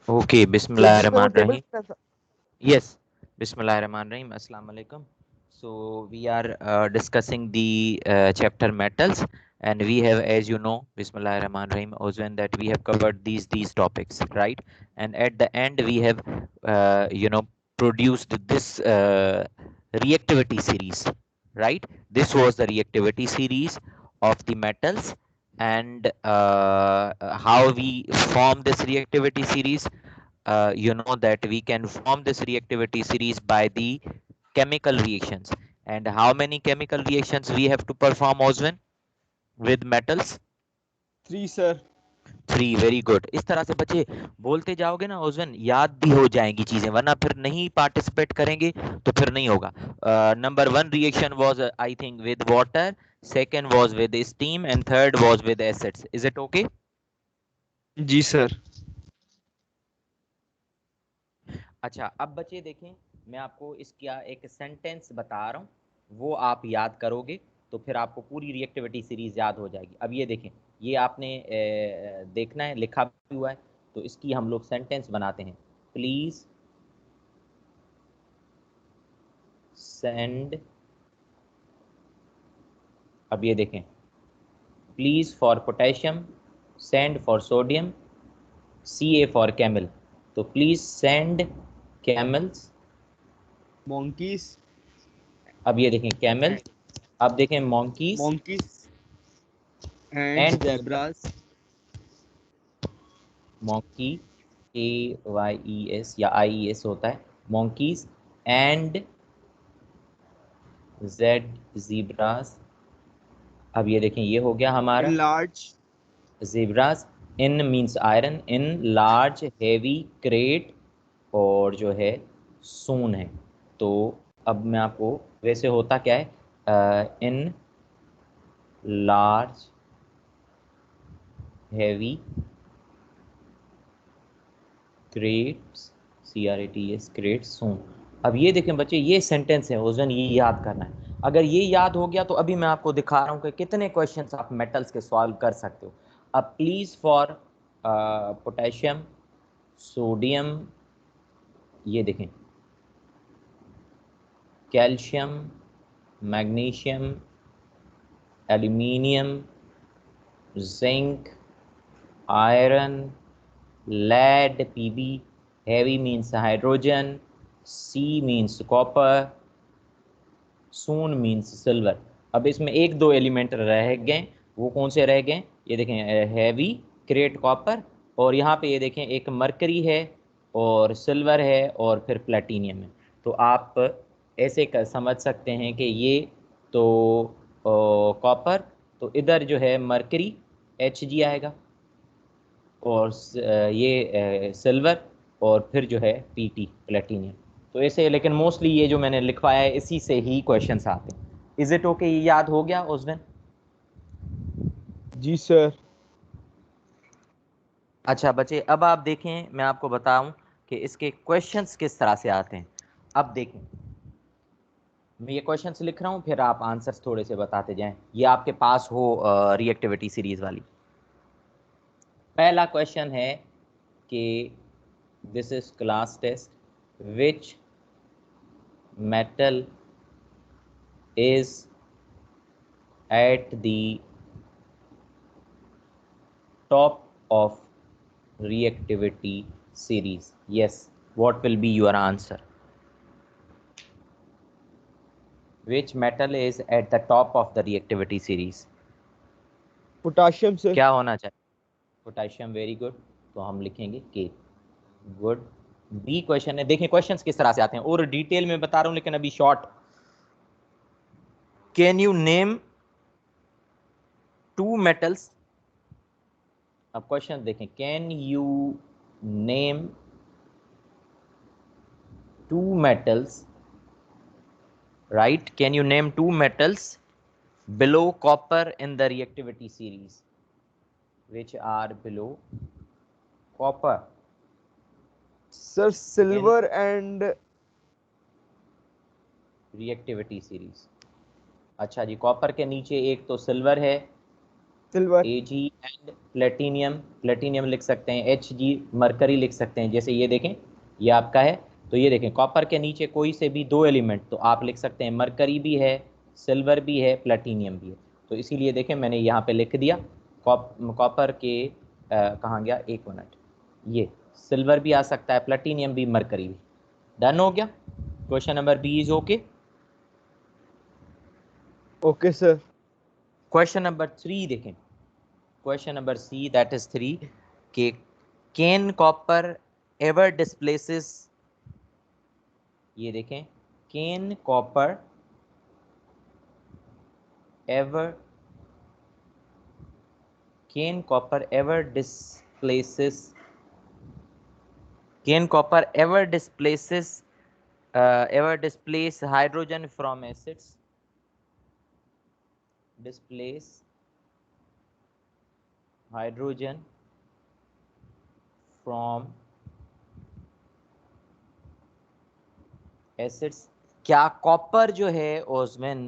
Okay, तो जिसमें वो टेबल Bismillahirrahmanirrahim. कैसा। Yes, Bismillahirrahmanirrahim. Assalamu alaikum. So we are discussing the chapter metals, and we have, as you know, Bismillahirrahmanirrahim, Ozwan, that we have covered these topics, right? And at the end, we have, produced this reactivity series, right? This was the reactivity series of the metals, and how we form this reactivity series. You know that we can form this reactivity series by the chemical reactions. And how many chemical reactions we have to perform, Oswin, with metals? 3 sir. Three. Very good. इस तरह से बच्चे बोलते जाओगे ना ओजवन, याद भी हो जाएंगी चीजें, वरना फिर नहीं पार्टिसिपेट करेंगे तो फिर नहीं होगा. Number one reaction was, I think, with water. Second was with steam and third was with acids. Is it okay? जी सर। अच्छा, अब बच्चे देखें, मैं आपको इसका एक सेंटेंस बता रहा हूँ, वो आप याद करोगे तो फिर आपको पूरी रिएक्टिविटी सीरीज याद हो जाएगी. अब ये देखें, ये आपने देखना है, लिखा भी हुआ है, तो इसकी हम लोग सेंटेंस बनाते हैं. Please send. अब ये देखें, please for potassium, send for sodium, see A for camel. तो प्लीज सेंड कैमल्स. monkeys अब ये देखें कैमल. and अब देखें monkeys monkeys and and zebras monkey, AYES या IES होता है, monkeys and Z zebras. अब ये देखें, ये हो गया हमारा in large zebras. in means iron, in large heavy crate, और जो है soon है. तो अब मैं आपको, वैसे होता क्या है, in large heavy crates, CRATES crates soon. अब ये देखें बच्चे, ये सेंटेंस है ओजन, ये याद करना है. अगर ये याद हो गया तो अभी मैं आपको दिखा रहा हूँ कि कितने क्वेश्चंस आप मेटल्स के सॉल्व कर सकते हो. अब प्लीज फॉर पोटेशियम, सोडियम, ये देखें, calcium, magnesium, aluminium, zinc, iron, lead, Pb, heavy means hydrogen, C means copper, soon means silver. अब इसमें एक दो एलिमेंट रह गए, वो कौन से रह गए? ये देखें, हैवी क्रेट कॉपर, और यहाँ पे ये देखें एक मरकरी है, और सिल्वर है, और फिर प्लेटिनियम है. तो आप ऐसे समझ सकते हैं कि ये तो कॉपर, तो इधर जो है मरकरी, Hg आएगा, और ये सिल्वर, और फिर जो है Pt प्लेटिनियम. तो ऐसे, लेकिन मोस्टली ये जो मैंने लिखवाया है इसी से ही क्वेश्चंस आते हैं. Is it okay? ये याद हो गया उस दिन? जी सर। अच्छा बच्चे, अब आप देखें, मैं आपको बताऊं कि इसके क्वेश्चंस किस तरह से आते हैं. अब देखें, मैं ये क्वेश्चंस लिख रहा हूं, फिर आप आंसर्स थोड़े से बताते जाएं, ये आपके पास हो रिएक्टिविटी सीरीज वाली. पहला क्वेश्चन है कि this is class test, which metal is at the top of reactivity series? Yes, what will be your answer? Which metal is at the top of the reactivity series? Potassium sir. क्या होना चाहिए? Potassium. Very good. तो हम लिखेंगे के. Good. B question है, देखें questions किस तरह से आते हैं, और डिटेल में बता रहा हूं लेकिन अभी short. Can you name two metals. अब क्वेश्चन देखें, can you name two metals, right? Can you name two metals below copper in the reactivity series? Which are below copper? Sir in silver and reactivity series. अच्छा जी, copper के नीचे एक तो silver है, silver Ag and platinum, platinum लिख सकते हैं, Hg mercury लिख सकते हैं। जैसे ये देखें, ये आपका है, तो ये देखें कॉपर के नीचे कोई से भी दो एलिमेंट, तो आप लिख सकते हैं मरकरी भी है, सिल्वर भी है, प्लेटिनियम भी है। तो इसीलिए देखें मैंने यहाँ पे लिख दिया कॉपर के कहाँ गया, एक मिनट, ये सिल्वर भी आ सकता है, प्लेटिनियम भी, मरकरी भी। डन हो गया। Question number B is okay. Okay sir. Question number 3 देखें, question number C that is 3 के कैन कॉपर एवर डिस्प्लेसेस, ये देखें can copper ever, can copper ever displaces, can copper ever displaces ever displace hydrogen from acids, displace hydrogen from acids। क्या copper जो है ओस्मिन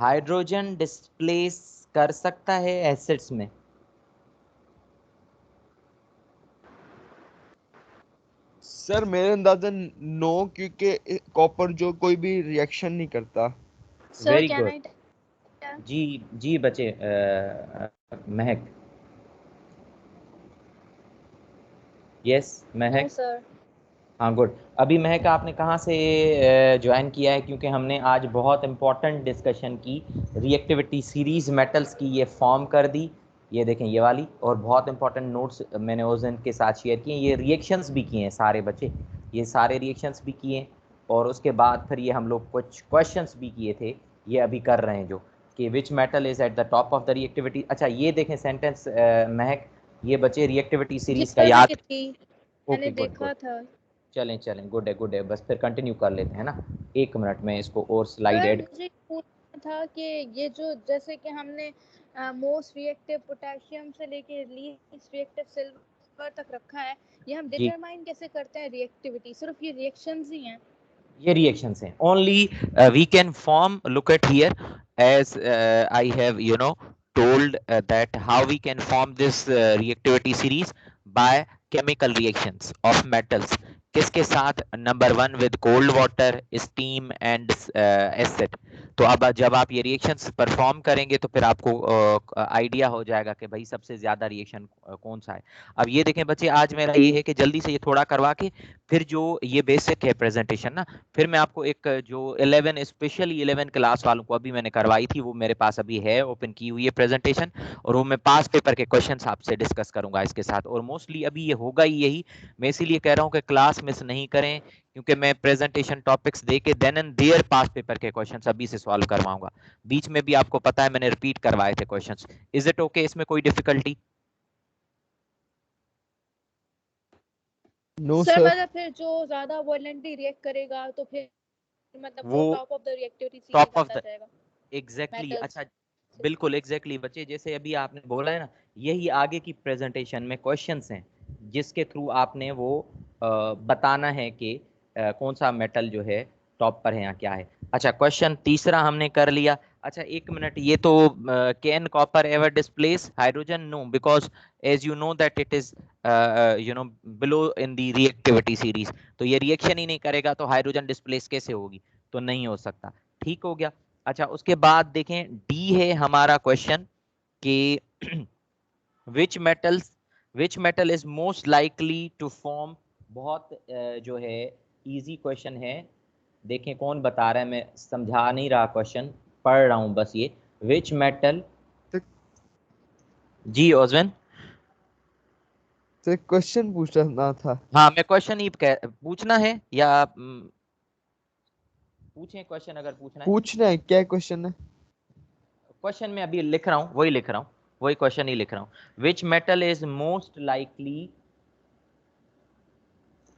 hydrogen displace कर सकता है acids में? सर मेरे अंदाजन नो, क्योंकि कॉपर जो कोई भी रिएक्शन नहीं करता। Very good. जी जी बच्चे, महक, यस महक। सर। हाँ गुड। अभी महक आपने कहाँ से ज्वाइन किया है? क्योंकि हमने आज बहुत इंपॉर्टेंट डिस्कशन की, रिएक्टिविटी सीरीज मेटल्स की ये फॉर्म कर दी, ये देखें ये वाली, और बहुत इंपॉर्टेंट नोट्स मैंने उस दिन के साथ शेयर किए। ये रिएक्शंस भी किए हैं सारे बच्चे, ये सारे रिएक्शंस भी किए, और उसके बाद फिर ये हम लोग कुछ क्वेश्चंस भी किए थे, ये अभी कर रहे हैं जो कि विच metal is at the top of the reactivity. अच्छा ये देखें सेंटेंस महक, ये बच्चे रिएक्टिविटी सीरीज का याद, मैंने ओके गुड गुड, देखा था। चलें चलें, गुड है गुड है, बस फिर कंटिन्यू कर लेते हैं ना। एक मिनट में इसको और स्लाइड सर ऐड। मुझे पूछना था कि ये जो जैसे कि हमने मोस्ट रिएक्टिव पोटेशियम से लेके लीस्ट रिएक्टिव सिल्वर तक रखा है, ये हम जी डिटरमाइन कैसे करते हैं रिएक्टिविटी? सिर्फ ये रिएक्शंस ही हैं? ये रिएक्शंस हैं only, we can form, look at here, as I have told that how we can form this reactivity series by chemical reactions of metals। किसके साथ? Number 1 with cold water, steam and acid. तो अब जब आप ये reactions perform करेंगे तो फिर आपको आइडिया हो जाएगा कि भाई सबसे ज्यादा रिएक्शन कौन सा है। अब ये देखें बच्चे, आज मेरा ये है कि जल्दी से ये थोड़ा करवा के फिर जो ये बेसिक है प्रेजेंटेशन ना, फिर मैं आपको एक जो 11 स्पेशली 11 क्लास वालों को अभी मैंने करवाई थी, वो मेरे पास अभी है, ओपन की हुई है प्रेजेंटेशन, और वो मैं पास पेपर के क्वेश्चंस आपसे डिस्कस करूंगा इसके साथ। और मोस्टली अभी ये होगा ही यही, मैं इसीलिए कह रहा हूँ कि क्लास मिस नहीं करें, क्योंकि मैं प्रेजेंटेशन टॉपिक्स दे के then and their pass paper के क्वेश्चंस अभी से सॉल्व करवाऊंगा। बीच में भी आपको पता है मैंने रिपीट करवाए थे क्वेश्चंस। Is it okay? इसमें कोई डिफिकल्टी? No sir sir. मतलब फिर जो ज्यादा वॉलेंटली रिएक्ट करेगा तो फिर मतलब वो वो top of the reactivity top series of आता द, जाएगा एग्जैक्टली मेटल्स अच्छा, से। बिल्कुल एग्जैक्टली बच्चे, जैसे अभी आपने बोला है ना, यही आगे की प्रेजेंटेशन में क्वेश्चंस हैं जिसके थ्रू आपने वो बताना है कि कौन सा मेटल जो है टॉप पर है या क्या है। अच्छा क्वेश्चन तीसरा हमने कर लिया। अच्छा एक मिनट, ये तो can copper ever displace hydrogen? No, because as you know that it is below in the reactivity series, तो ये रिएक्शन ही नहीं करेगा तो हाइड्रोजन डिस्प्लेस कैसे होगी? तो नहीं हो सकता। ठीक हो गया। अच्छा उसके बाद देखें डी है हमारा क्वेश्चन कि which metals, which metal is most likely to form, बहुत जो है इजी क्वेश्चन है। देखें कौन बता रहा है, मैं समझा नहीं रहा क्वेश्चन, पढ़ रहा हूं बस ये। विच मेटल, जी ओजवन, सर क्वेश्चन पूछना था। हाँ मैं क्वेश्चन ही पूछना है या पूछें क्वेश्चन अगर पूछना है? पूछना है, क्या क्वेश्चन है? क्वेश्चन में अभी लिख रहा हूं, वही लिख रहा हूं, वही क्वेश्चन ही लिख रहा हूं। विच metal is most likely,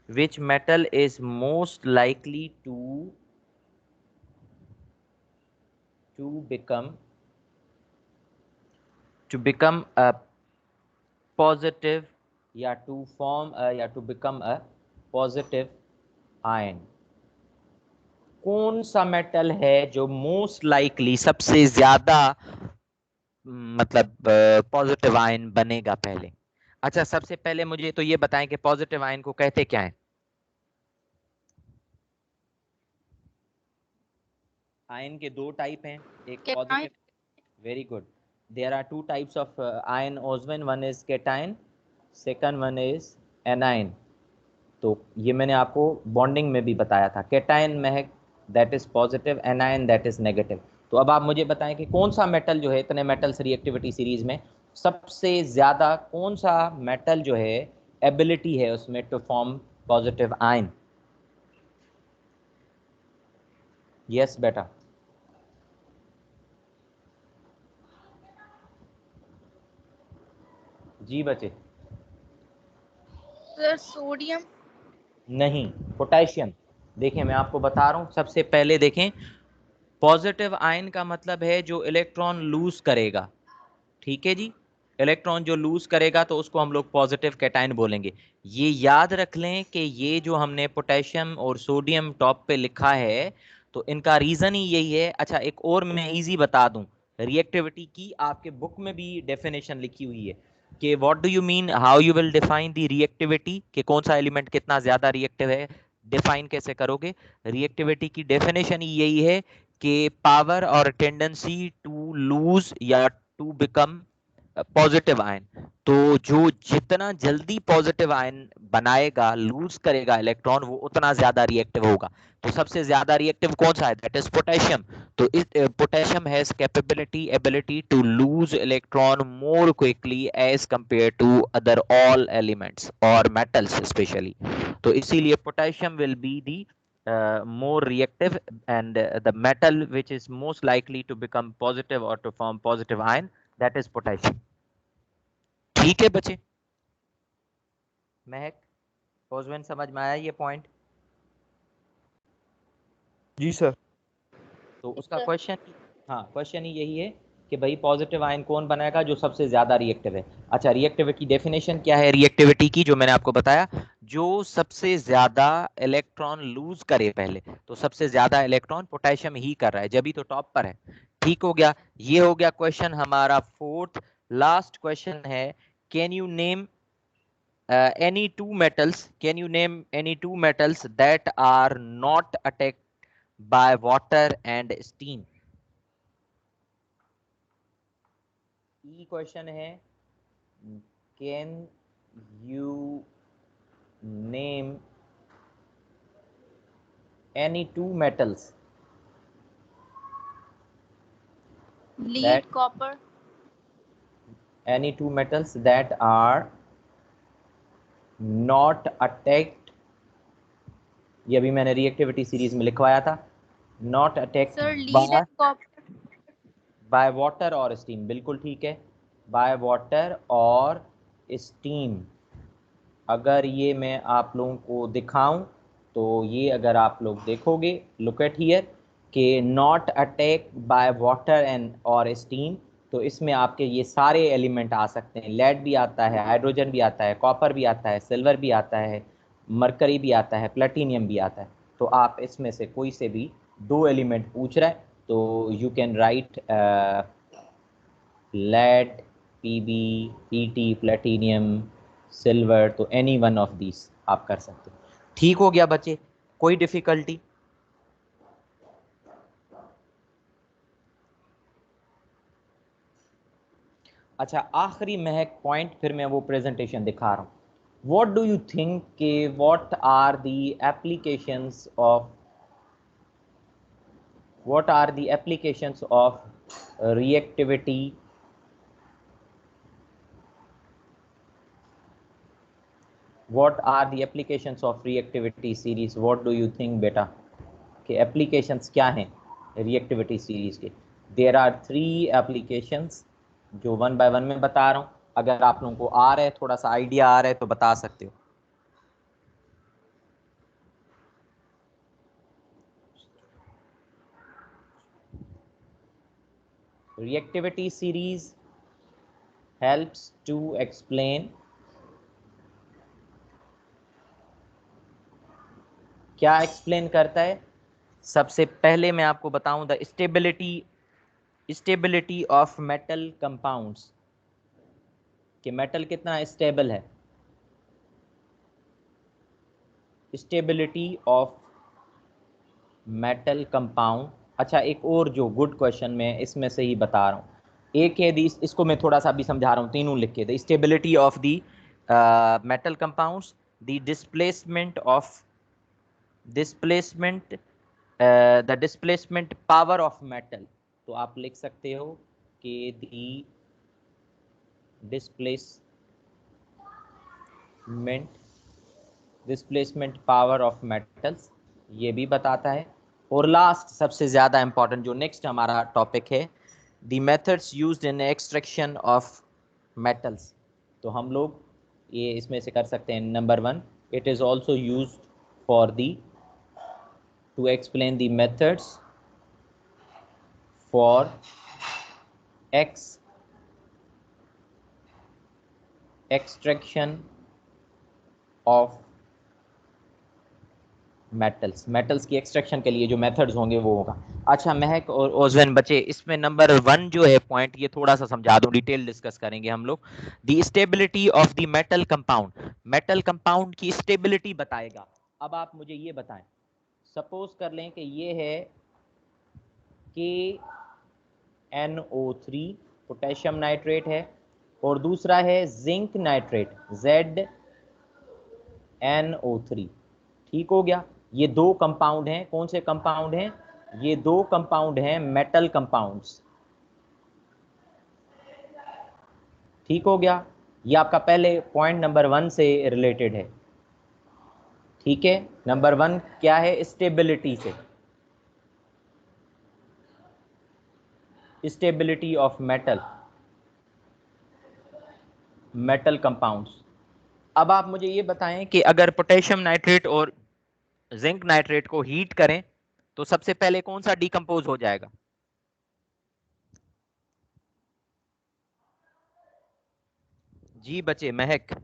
which metal is most likely to become, to become a positive, या to form या to become a positive ion? कौन सा मेटल है जो मोस्ट लाइकली सबसे ज्यादा मतलब पॉजिटिव आयन बनेगा पहले। अच्छा, सबसे पहले मुझे तो ये बताएं कि पॉजिटिव आयन को कहते क्या है। आयन के दो टाइप हैं, एक Cation. Positive, very good, there are two types of ion ozone, one is cation, second one is anion. तो ये मैंने आपको बॉन्डिंग में भी बताया था, cation Mahak that is positive, anion that is negative. तो अब आप मुझे बताएं कि कौन सा मेटल जो है इतने मेटल्स रिएक्टिविटी सीरीज में सबसे ज्यादा, कौन सा मेटल जो है एबिलिटी है उसमें to form positive ion. Yes बेटा, जी बच्चे। Sir, sodium. नहीं, पोटेशियम। देखें मैं आपको बता रहा हूं, सबसे पहले देखें, पॉजिटिव आयन का मतलब है जो इलेक्ट्रॉन लूज करेगा, ठीक है जी। इलेक्ट्रॉन जो लूज करेगा तो उसको हम लोग पॉजिटिव कैटायन बोलेंगे। ये याद रख लें कि ये जो हमने पोटेशियम और सोडियम टॉप पे लिखा है, तो इनका रीजन ही यही है। अच्छा, एक और मैं इजी बता दूं, रिएक्टिविटी की आपके बुक में भी डेफिनेशन लिखी हुई है कि what do you mean, how you will define the reactivity, कि कौन सा एलिमेंट कितना ज्यादा रिएक्टिव है, डिफाइन कैसे करोगे। रिएक्टिविटी की डेफिनेशन ही यही है कि पावर और टेंडेंसी टू लूज या टू बिकम पॉजिटिव आयन। तो जो जितना जल्दी पॉजिटिव आयन बनाएगा, लूज करेगा इलेक्ट्रॉन, वो उतना ज्यादा रिएक्टिव होगा। तो सबसे ज्यादा रिएक्टिव कौन सा है, दैट इज पोटेशियम। तो इस potassium has capability, ability to lose electron more quickly as compare to other all elements और मेटल्स स्पेशली। तो इसीलिए potassium will be the more reactive, and the metal which is most likely to become positive or to form positive ion, that is potassium। ठीक है बच्चे, महक, ओजवन समझ में आया ये पॉइंट। जी सर। तो Yes, उसका sir. क्वेश्चन, हाँ क्वेश्चन ही यही है कि भाई पॉजिटिव आयन कौन बनाएगा जो सबसे ज्यादा रिएक्टिव है। अच्छा, रिएक्टिविटी की डेफिनेशन क्या है रिएक्टिविटी की, जो मैंने आपको बताया, जो सबसे ज्यादा इलेक्ट्रॉन लूज करे पहले। तो सबसे ज्यादा इलेक्ट्रॉन पोटेशियम ही कर रहा है, जब ही तो टॉप पर है। ठीक हो गया, ये हो गया क्वेश्चन हमारा फोर्थ। लास्ट क्वेश्चन है, can you name any two metals, can you name any two metals that are not attacked by water and steam। ई क्वेश्चन है, can you name any two metals Lead, that copper. any two metals that are not attacked, ये अभी मैंने reactivity series में लिखवाया था, not attacked Sir, lead by and copper. By water और steam, बिल्कुल ठीक है, बाय वाटर और स्टीम। अगर ये मैं आप लोगों को दिखाऊं, तो ये अगर आप लोग देखोगे, लुक एट हियर, कि not attack by water and और स्टीम, तो इसमें आपके ये सारे एलिमेंट आ सकते हैं। लेड भी आता है, हाइड्रोजन भी आता है, कॉपर भी आता है, सिल्वर भी आता है, मरकरी भी आता है, प्लेटिनियम भी आता है। तो आप इसमें से कोई से भी दो एलिमेंट पूछ रहे हैं, तो you can write lead, Pb, Pt, platinum, silver, तो एनी वन ऑफ दीज आप कर सकते हो। ठीक हो गया बच्चे, कोई डिफिकल्टी। अच्छा, आखिरी महक पॉइंट, फिर मैं वो प्रेजेंटेशन दिखा रहा हूँ। व्हाट डू यू थिंक के what are the applications of, what are the applications of reactivity, what are the applications of reactivity series, what do you think बेटा, कि applications क्या हैं reactivity series के। there are 3 applications जो one by one में बता रहा हूँ, अगर आप लोगों को आ रहा है, थोड़ा सा आइडिया आ रहा है तो बता सकते हो। reactivity series helps to explain, क्या एक्सप्लेन करता है। सबसे पहले मैं आपको बताऊं, the stability stability of metal compounds, कि मेटल कितना स्टेबल है। Stability of metal compound. अच्छा, एक और जो गुड क्वेश्चन में इसमें से ही बता रहा हूँ, एक है दी, इसको मैं थोड़ा सा अभी समझा रहा हूँ, तीनों लिख के, the stability of the metal compounds, the displacement the displacement power of metal. तो आप लिख सकते हो कि दी डिस्प्लेसमेंट पावर ऑफ मेटल्स, ये भी बताता है। और लास्ट सबसे ज़्यादा इंपॉर्टेंट जो नेक्स्ट हमारा टॉपिक है, the methods used in extraction of metals. तो हम लोग ये इसमें से कर सकते हैं। Number 1, it is also used for the to explain the methods for extraction of metals की एक्सट्रैक्शन के लिए जो मेथड्स होंगे वो होगा। अच्छा महक और ओजवन बचे, इसमें नंबर 1 जो है पॉइंट, ये थोड़ा सा समझा दूं, डिटेल डिस्कस करेंगे हम लोग। The stability of the metal compound, metal compound की स्टेबिलिटी बताएगा। अब आप मुझे ये बताएं, सपोज कर लें कि ये है KNO3 पोटेशियम नाइट्रेट है, और दूसरा है जिंक नाइट्रेट ZnO3। ठीक हो गया। ये दो कंपाउंड हैं, कौन से कंपाउंड हैं? ये दो कंपाउंड हैं मेटल कंपाउंड्स। ठीक हो गया। ये आपका पहले पॉइंट नंबर 1 से रिलेटेड है। ठीक है, नंबर 1 क्या है? स्टेबिलिटी से, स्टेबिलिटी ऑफ मेटल कंपाउंड्स। अब आप मुझे ये बताएं कि अगर पोटेशियम नाइट्रेट और जिंक नाइट्रेट को हीट करें तो सबसे पहले कौन सा डिकम्पोज हो जाएगा? जी बचे, महक,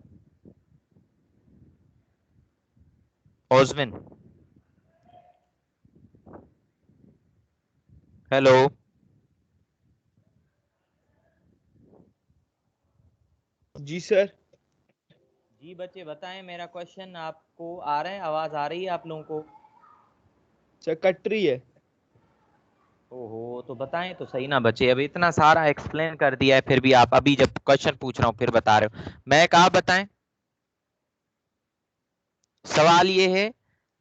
ओजविन, हेलो। जी सर। जी बच्चे बताएं, मेरा क्वेश्चन आपको आ रहा है, आवाज आ रही है आप लोगों को? सर कट रही है। ओहो, तो बताएं तो सही ना बच्चे, अभी इतना सारा एक्सप्लेन कर दिया है फिर भी आप अभी जब क्वेश्चन पूछ रहा हूं फिर बता रहे हो। मैं कहा बताएं, सवाल ये है,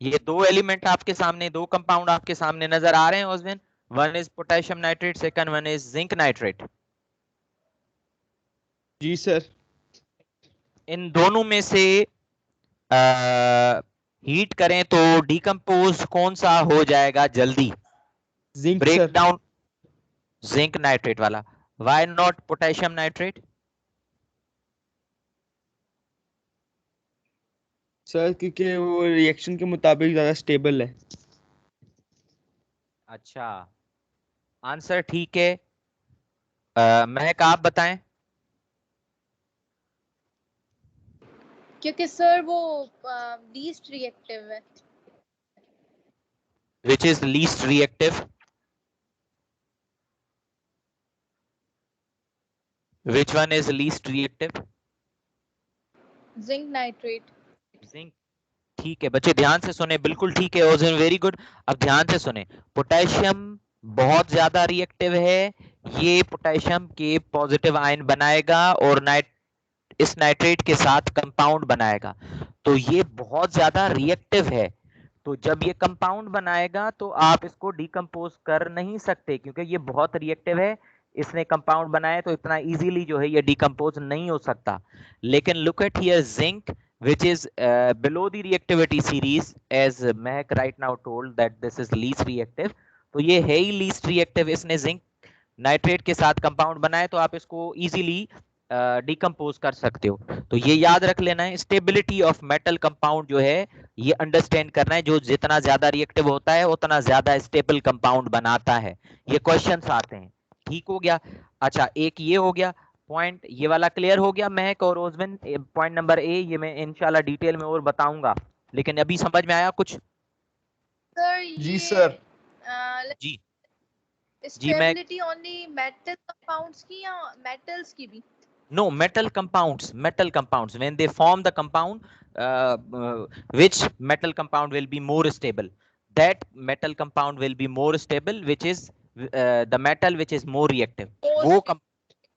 ये दो एलिमेंट आपके सामने, दो कंपाउंड आपके सामने नजर आ रहे हैं Ojwin. One is potassium nitrate, second one is zinc nitrate. जी सर। इन दोनों में से हीट करें तो डिकम्पोज कौन सा हो जाएगा जल्दी? Zinc break sir. Down zinc nitrate वाला। Why not potassium nitrate? Sir क्योंकि वो रिएक्शन के मुताबिक ज्यादा स्टेबल है। अच्छा, आंसर ठीक है। महक आप बताएं। क्योंकि सर वो लीस्ट रिएक्टिव है। Which is least reactive? Which one is least reactive? Zinc nitrate. Zinc. ठीक है बच्चे, ध्यान से सुने, बिल्कुल ठीक है ओजन, वेरी गुड। अब ध्यान से सुने, पोटेशियम बहुत ज्यादा रिएक्टिव है, ये पोटेशियम के पॉजिटिव आयन बनाएगा और इस नाइट्रेट के साथ कंपाउंड बनाएगा। तो ये बहुत ज्यादा रिएक्टिव है, तो जब ये कंपाउंड बनाएगा तो आप इसको डिकम्पोज कर नहीं सकते, क्योंकि ये बहुत रिएक्टिव है, इसने कंपाउंड बनाया तो इतना इजीली जो है ये डिकम्पोज नहीं हो सकता। लेकिन look at here zinc which is below the reactivity series, as Mehak right now told that this is least reactive, तो ये है ही least reactive, इसने जिंक नाइट्रेट के साथ कंपाउंड बनाए तो आप इसको इजीली डिकम्पोज कर सकते हो। तो ये याद रख लेना है, स्टेबिलिटी ऑफ मेटल कंपाउंड जो है ये अंडरस्टैंड करना है, जो जितना ज्यादा रिएक्टिव होता है उतना ज्यादा स्टेबल कंपाउंड बनाता है। ये क्वेश्चंस आते हैं। ठीक हो गया। अच्छा, एक ये हो गया पॉइंट, ये वाला क्लियर हो गया महक और ओजविन। पॉइंट नंबर ए ये मैं इंशाल्लाह डिटेल में और बताऊंगा, लेकिन अभी समझ में आया कुछ? सर जी ये सर। जी जी मैं स्टेबिलिटी ओनली मेटल कंपाउंड्स की या मेटल्स की भी? no metal compounds when they form the compound which metal compound will be more stable, that metal compound will be more stable which is the metal which is more reactive वो most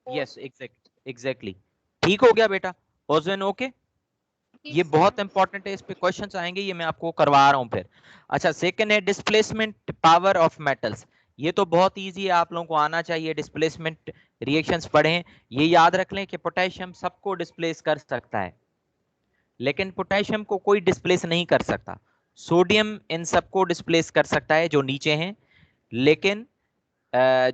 yes exactly ठीक हो गया बेटा ओजन okay ये बहुत important है इस पे क्वेश्चंस आएंगे ये मैं आपको करवा रहा हूं फिर अच्छा सेकंड है डिस्प्लेसमेंट पावर ऑफ मेटल्स ये तो बहुत इजी है आप लोगों को आना चाहिए डिस्प्लेसमेंट रिएक्शंस पढ़ें ये याद रख लें कि पोटेशियम सबको डिस्प्लेस कर सकता है लेकिन पोटेशियम को कोई डिस्प्लेस नहीं कर सकता सोडियम इन सबको डिस्प्लेस कर सकता है जो नीचे हैं लेकिन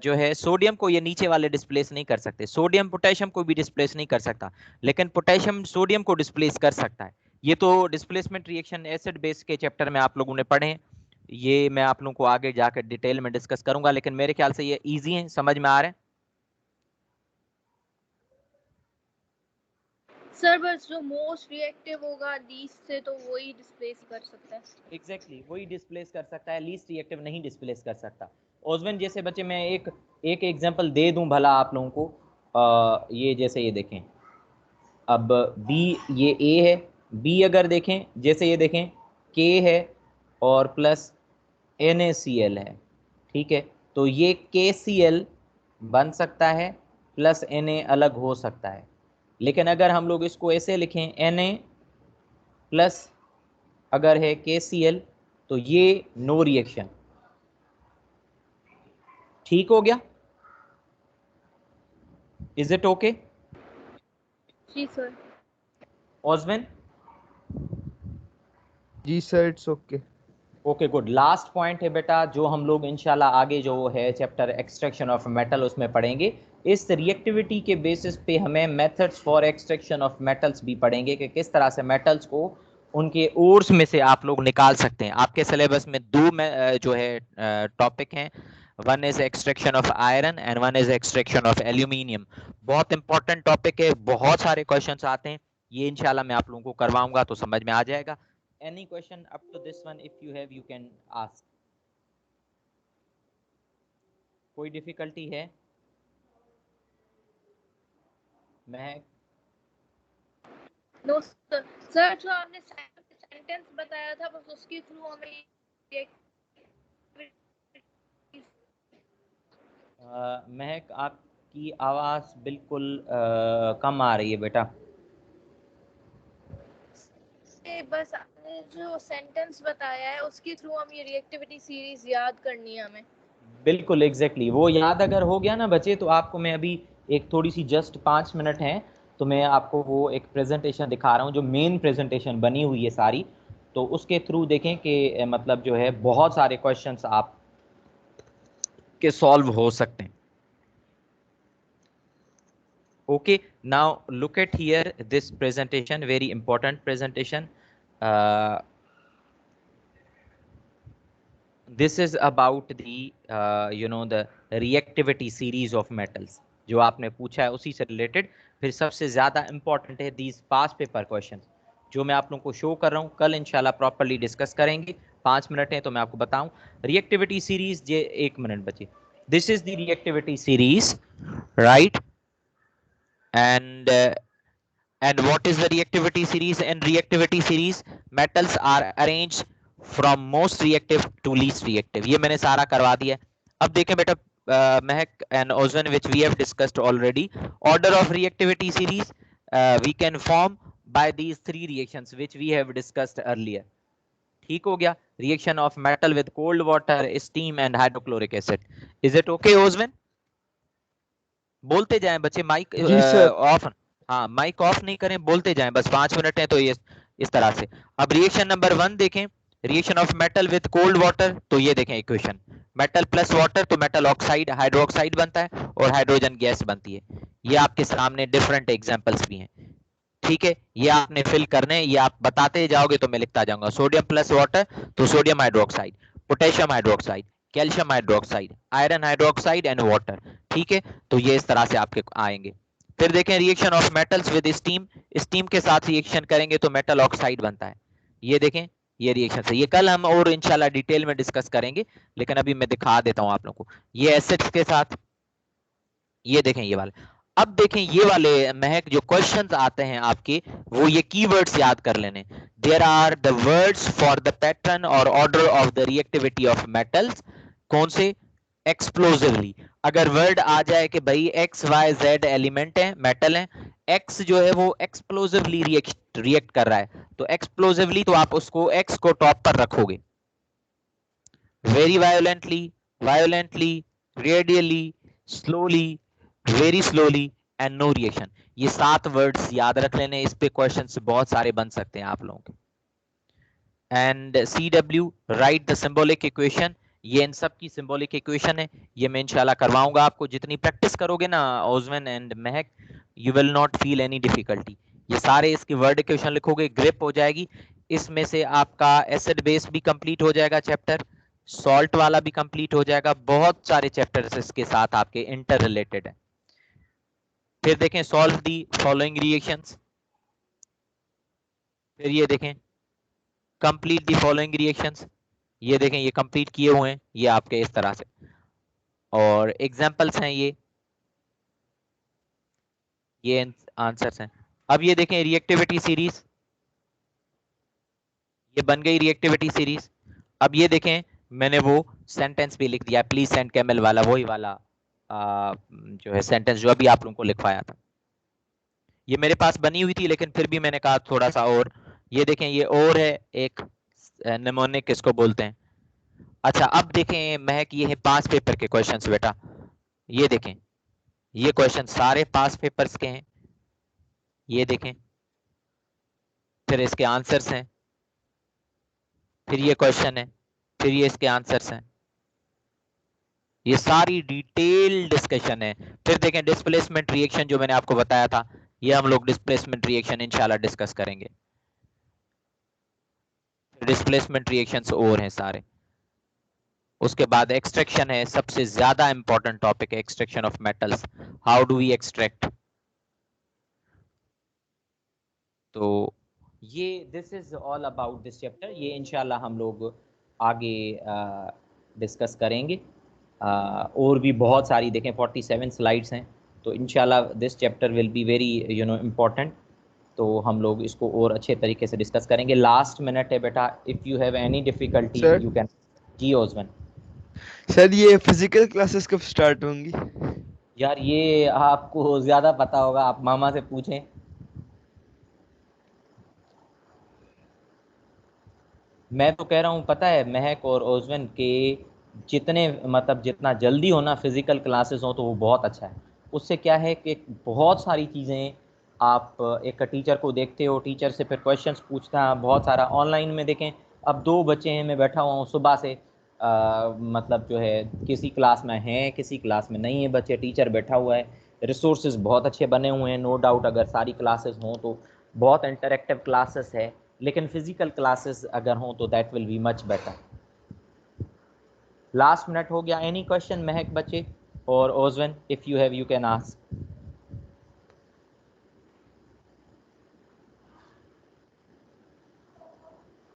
जो है सोडियम को ये नीचे वाले डिस्प्लेस नहीं कर सकते सोडियम पोटेशियम को भी डिस्प्लेस नहीं कर सकता लेकिन पोटेशियम सोडियम को डिस्प्लेस कर सकता है ये तो डिस्प्लेसमेंट रिएक्शन एसिड बेस के चैप्टर में आप लोगों ने पढ़े हैं ये मैं आप लोगों को आगे जाकर डिटेल में डिस्कस करूंगा लेकिन मेरे ख्याल से ये इजी है समझ में आ रहे हैं सर बस जो मोस्ट रिएक्टिव होगा लीस्ट से तो वही डिस्प्लेस कर सकता है एग्जैक्टली वही डिस्प्लेस कर सकता है लीस्ट रिएक्टिव नहीं डिस्प्लेस कर सकता ओजवन जैसे बच्चे मैं एक एग्जांपल दे दूं भला आप लोगों को ये जैसे ये देखें अब बी ये ए है बी अगर देखें जैसे ये देखें के है और प्लस NaCl है ठीक है तो ये KCl बन सकता है प्लस Na अलग हो सकता है लेकिन अगर हम लोग इसको ऐसे लिखें Na प्लस अगर है KCl तो ये नो रिएक्शन ठीक हो गया इज इट ओके जी सर ओजवन जी sir it's okay okay good last point है बेटा जो हम लोग इंशाल्लाह आगे जो है चैप्टर एक्सट्रैक्शन ऑफ मेटल उसमें पढ़ेंगे इस रिएक्टिविटी के बेसिस पे हमें methods for extraction of metals भी पढ़ेंगे कि किस तरह से मेटल्स को उनके ओर्स में से आप लोग निकाल सकते हैं आपके सिलेबस में दो जो है टॉपिक हैं one is extraction of iron and one is extraction of aluminium बहुत इंपॉर्टेंट टॉपिक है बहुत सारे क्वेश्चंस आते हैं ये इंशाल्लाह मैं आप लोगों को करवाऊंगा तो समझ में आ जाएगा any question up to this one if you have you can ask कोई डिफिकल्टी है महक नो सर सर जो आपने सेंटेंस बताया था बस उसके थ्रू हमें महक आपकी आवाज बिल्कुल कम आ रही है बेटा बस आपने जो सेंटेंस बताया है उसके थ्रू हम ये रिएक्टिविटी सीरीज याद करनी है हमें बिल्कुल एग्जैक्टली वो याद अगर हो गया ना बच्चे तो आपको मैं अभी एक थोड़ी सी जस्ट 5 मिनट है तो मैं आपको वो एक प्रेजेंटेशन दिखा रहा हूँ जो मेन प्रेजेंटेशन बनी हुई है सारी तो उसके थ्रू देखें कि मतलब जो है बहुत सारे क्वेश्चंस आप के सॉल्व हो सकते हैं okay now look at here this presentation very important presentation this is about the the reactivity series of metals जो आपने पूछा है उसी से रिलेटेड फिर सबसे ज्यादा इंपॉर्टेंट है these past paper questions जो मैं आप लोगों को शो कर रहा हूँ कल इंशाल्लाह प्रॉपर्ली डिस्कस करेंगे 5 मिनट है तो मैं आपको बताऊं रिएक्टिविटी सीरीज ये 1 मिनट बचे this is the reactivity series right and what is the reactivity series and reactivity series metals are arranged from most reactive to least reactive ये मैंने सारा करवा दिया अब देखें बेटा महक and ozone which we have discussed already order of reactivity series we can form by these three reactions which we have discussed earlier ठीक हो गया reaction of metal with cold water steam and hydrochloric acid is it okay ozone बोलते जाएं बच्चे mic off हाँ mic off नहीं करें बोलते जाएं बस 5 मिनट है तो ये इस तरह से अब रिएक्शन नंबर 1 देखें reaction of metal with cold water तो ये देखें इक्वेशन मेटल प्लस वाटर तो मेटल ऑक्साइड हाइड्रोक्साइड बनता है और हाइड्रोजन गैस बनती है ये आपके सामने डिफरेंट एग्जांपल्स भी हैं ठीक है ये आपने फिल करने ये आप बताते जाओगे तो मैं लिखता जाऊंगा सोडियम प्लस वाटर तो sodium hydroxide potassium hydroxide calcium hydroxide iron hydroxide and water ठीक है तो ये इस तरह से आपके आएंगे फिर देखें reaction of metals with steam steam के साथ रिएक्शन करेंगे तो मेटल ऑक्साइड बनता है ये देखें ये रिएक्शन है, ये कल हम और इंशाल्लाह डिटेल में डिस्कस करेंगे, लेकिन अभी मैं दिखा देता हूं आप लोगों को। ये एसिड्स के साथ, ये देखें ये वाले। अब देखें ये वाले महक जो क्वेश्चंस आते हैं आपके, वो ये कीवर्ड्स याद कर लेने। There are the words for the pattern और order of the reactivity of metals. कौन से? एक्सप्लोसिवली। अगर वर्ड आ जाए कि भाई एक्स वाई जेड एलिमेंट है, मेटल है, एक्स जो है वो एक्सप्लोसिवली रिएक्ट कर रहा है, तो एक्सप्लोसिवली तो आप उसको एक्स को टॉप पर रखोगे। Very violently, violently, radially, slowly, very slowly and no reaction. ये 7 वर्ड्स याद रख लेने, इस पे क्वेश्चंस बहुत सारे बन सकते हैं आप लोगों के। And CW, right the symbolic equation. ये इन सब की सिंबॉलिक इक्वेशन है, ये मैं इंशाल्लाह करवाऊंगा आपको। जितनी प्रैक्टिस करोगे ना ओजमन and Mahak, you will not feel any difficulty. ये सारे इसके वर्ड इक्वेशन लिखोगे, ग्रिप हो जाएगी। इसमें से आपका एसिड बेस भी कंप्लीट हो जाएगा चैप्टर, सॉल्ट वाला भी कंप्लीट हो जाएगा। बहुत सारे चैप्टर्स इसके साथ आपके इंटर रिलेटेड है। फिर देखें सॉल्व दी फॉलोइंग रिएक्शंस। फिर ये देखें कंप्लीट दी फॉलोइंग रिएक्शंस। ये देखें ये कंप्लीट किए हुए हैं ये आपके इस तरह से, और एग्जांपल्स हैं ये आंसर्स हैं। अब ये देखें रिएक्टिविटी सीरीज, ये बन गई रिएक्टिविटी सीरीज। अब ये देखें मैंने वो सेंटेंस भी लिख दिया, प्लीज सेंड कैमल वाला, वही वाला जो है सेंटेंस जो अभी आप लोगों को लिखवाया था। ये मेरे पास बनी हुई थी, लेकिन फिर भी मैंने कहा थोड़ा सा और। ये देखें ये और है एक निमोनिक किसको बोलते हैं। अच्छा अब देखें महक, ये है 5 पेपर के क्वेश्चंस बेटा। ये देखें ये क्वेश्चन सारे 5 पेपर्स के हैं, ये देखें। फिर इसके आंसर्स हैं, फिर ये क्वेश्चन है, फिर ये इसके आंसर्स हैं। ये सारी डिटेल डिस्कशन है। फिर देखें डिस्प्लेसमेंट रिएक्शन जो मैंने आपको बताया था, ये हम लोग डिस्प्लेसमेंट रिएक्शन इंशाल्लाह डिस्कस करेंगे। डिस्प्लेसमेंट रिएक्शंस और हैं सारे। उसके बाद एक्सट्रैक्शन है, सबसे ज्यादा इंपॉर्टेंट टॉपिक है extraction of metals. How do we extract. तो ये this is all about this chapter. ये इंशाल्लाह हम लोग आगे डिस्कस करेंगे। और भी बहुत सारी देखें 47 स्लाइड्स हैं, तो इंशाल्लाह this chapter will be very important. तो हम लोग इसको और अच्छे तरीके से डिस्कस करेंगे। लास्ट मिनट है बेटा, if you have any difficulty sir you can. जी ओजमन। सर ये फिजिकल क्लासेस कब स्टार्ट होंगी? यार ये आपको ज़्यादा पता होगा, आप मामा से पूछें। मैं तो कह रहा हूँ पता है महक और ओजमन के, जितने मतलब जितना जल्दी होना फिजिकल क्लासेस हो तो वो बहुत अच्छा है। उससे क्या है कि बहुत सारी चीज़ें आप एक टीचर को देखते हो, टीचर से फिर क्वेश्चंस पूछता है बहुत सारा। ऑनलाइन में देखें अब 2 बच्चे हैं, मैं बैठा हुआ हूँ सुबह से, मतलब जो है किसी क्लास में हैं किसी क्लास में नहीं है बच्चे, टीचर बैठा हुआ है। रिसोर्सेज बहुत अच्छे बने हुए हैं, नो डाउट। अगर सारी क्लासेस हों तो बहुत इंटरेक्टिव क्लासेस है, लेकिन फिजिकल क्लासेस अगर हों तो that will be much better. Last minute हो गया। एनी क्वेश्चन महक बच्चे और Ojwan, if you have you can ask.